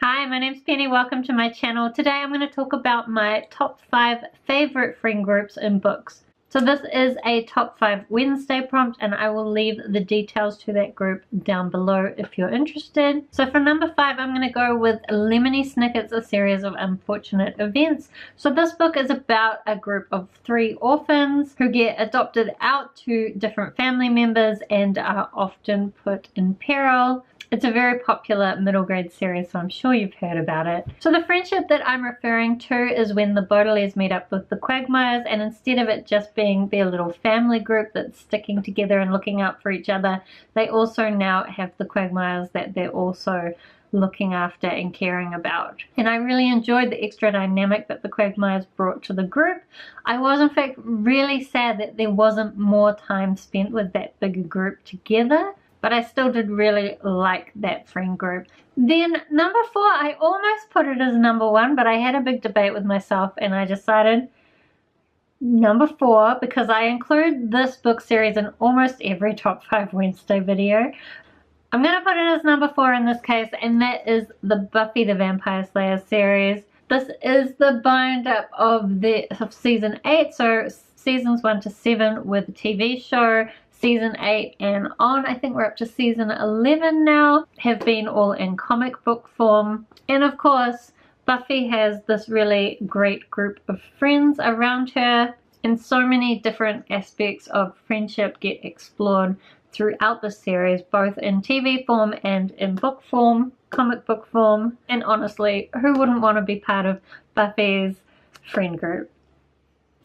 Hi, my name's Penny. Welcome to my channel. Today I'm going to talk about my top 5 favorite friend groups in books. So this is a top 5 Wednesday prompt and I will leave the details to that group down below if you're interested. So for number 5 I'm going to go with Lemony Snicket's A Series of Unfortunate Events. So this book is about a group of 3 orphans who get adopted out to different family members and are often put in peril. It's a very popular middle grade series, so I'm sure you've heard about it. So the friendship that I'm referring to is when the Baudelaires meet up with the Quagmires, and instead of it just being their little family group that's sticking together and looking out for each other, they also now have the Quagmires that they're also looking after and caring about. And I really enjoyed the extra dynamic that the Quagmires brought to the group. I was in fact really sad that there wasn't more time spent with that bigger group together, but I still did really like that friend group. Then number 4, I almost put it as number 1, but I had a big debate with myself and I decided number 4 because I include this book series in almost every top 5 Wednesday video. I'm going to put it as number 4 in this case, and that is the Buffy the Vampire Slayer series. This is the bind up of season 8, so seasons 1 to 7 with the TV show. Season 8 and on, I think we're up to season 11 now, have been all in comic book form. And of course, Buffy has this really great group of friends around her, and so many different aspects of friendship get explored throughout the series, both in TV form and in book form, comic book form. And honestly, who wouldn't want to be part of Buffy's friend group?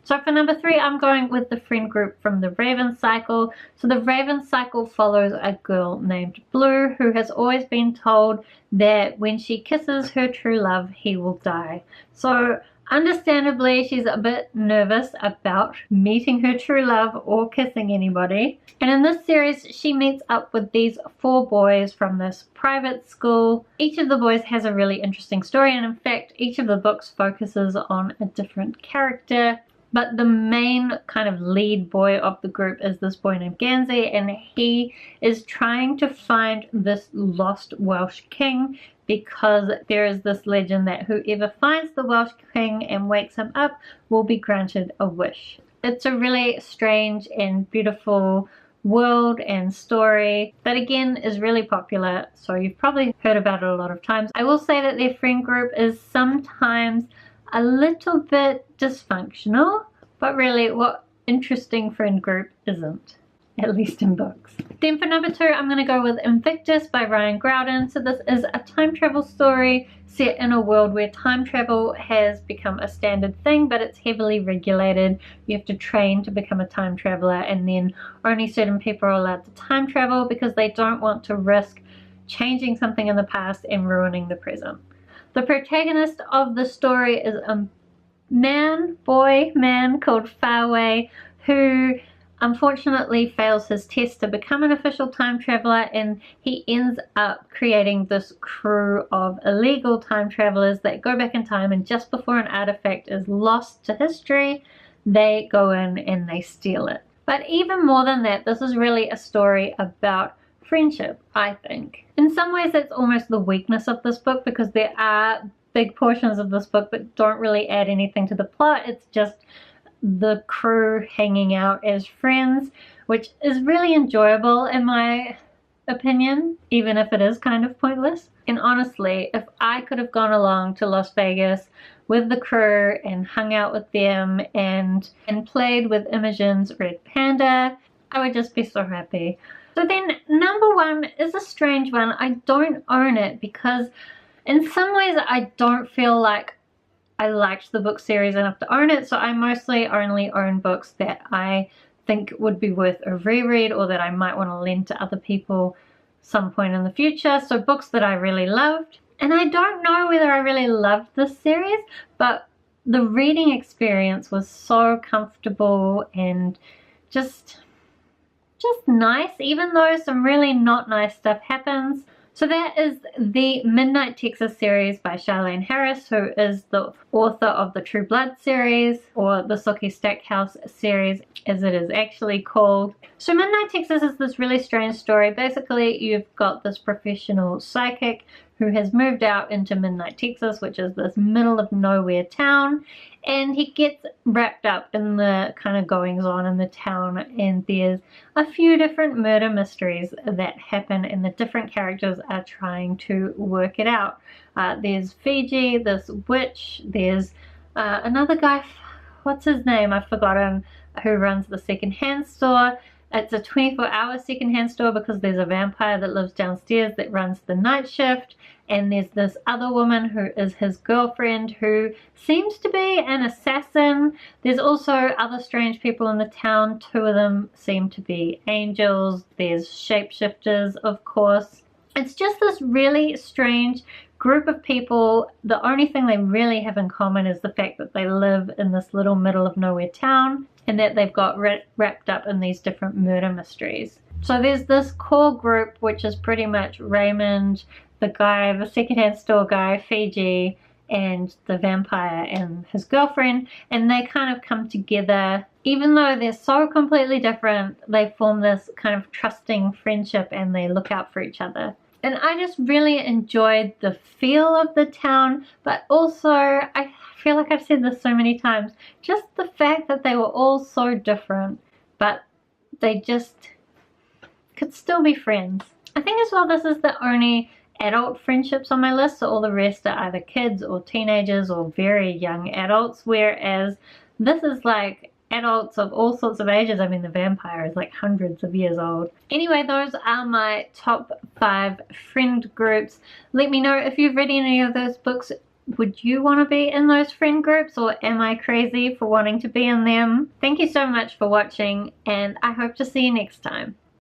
So for number 3, I'm going with the friend group from the Raven Cycle. So the Raven Cycle follows a girl named Blue who has always been told that when she kisses her true love, he will die. So understandably, she's a bit nervous about meeting her true love or kissing anybody. And in this series, she meets up with these 4 boys from this private school. Each of the boys has a really interesting story, and in fact, each of the books focuses on a different character. But the main kind of lead boy of the group is this boy named Gansey, and he is trying to find this lost Welsh king because there is this legend that whoever finds the Welsh king and wakes him up will be granted a wish. It's a really strange and beautiful world and story that again is really popular, so you've probably heard about it a lot of times. I will say that their friend group is sometimes a little bit dysfunctional, but really what interesting friend group isn't, at least in books. Then for number 2, I'm going to go with Invictus by Ryan Groudon. So this is a time travel story set in a world where time travel has become a standard thing, but it's heavily regulated. You have to train to become a time traveler, and then only certain people are allowed to time travel because they don't want to risk changing something in the past and ruining the present. The protagonist of the story is a man called Farway who unfortunately fails his test to become an official time traveler, and he ends up creating this crew of illegal time travelers that go back in time, and just before an artifact is lost to history, they go in and they steal it. But even more than that, this is really a story about friendship, I think. In some ways that's almost the weakness of this book, because there are big portions of this book that don't really add anything to the plot. It's just the crew hanging out as friends, which is really enjoyable in my opinion, even if it is kind of pointless. And honestly, if I could have gone along to Las Vegas with the crew and hung out with them and played with Imogen's Red Panda, I would just be so happy. So then number 1 is a strange one. I don't own it because in some ways I don't feel like I liked the book series enough to own it, so I mostly only own books that I think would be worth a reread or that I might want to lend to other people some point in the future. So books that I really loved. And I don't know whether I really loved this series, but the reading experience was so comfortable and just nice, even though some really not nice stuff happens. So that is the Midnight Texas series by Charlaine Harris, who is the author of the True Blood series, or the Sookie Stackhouse series as it is actually called. So Midnight Texas is this really strange story. Basically you've got this professional psychic who has moved out into Midnight, Texas, which is this middle of nowhere town, and he gets wrapped up in the kind of goings on in the town, and there's a few different murder mysteries that happen and the different characters are trying to work it out. There's Fiji, this witch, there's another guy, what's his name, I've forgotten, who runs the secondhand store. It's a 24-hour secondhand store because there's a vampire that lives downstairs that runs the night shift, and there's this other woman who is his girlfriend who seems to be an assassin. There's also other strange people in the town. 2 of them seem to be angels. There's shapeshifters, of course. It's just this really strange group of people. The only thing they really have in common is the fact that they live in this little middle of nowhere town and that they've got wrapped up in these different murder mysteries. So there's this core group, which is pretty much Raymond, the guy, the secondhand store guy, Fiji, and the vampire and his girlfriend, and they kind of come together. Even though they're so completely different, they form this kind of trusting friendship and they look out for each other. And I just really enjoyed the feel of the town, but also, I feel like I've said this so many times, just the fact that they were all so different, but they just could still be friends. I think as well this is the only adult friendships on my list, so all the rest are either kids or teenagers or very young adults, whereas this is like adults of all sorts of ages. I mean, the vampire is like hundreds of years old. Anyway, those are my top 5 friend groups. Let me know if you've read any of those books. Would you want to be in those friend groups, or am I crazy for wanting to be in them? Thank you so much for watching, and I hope to see you next time.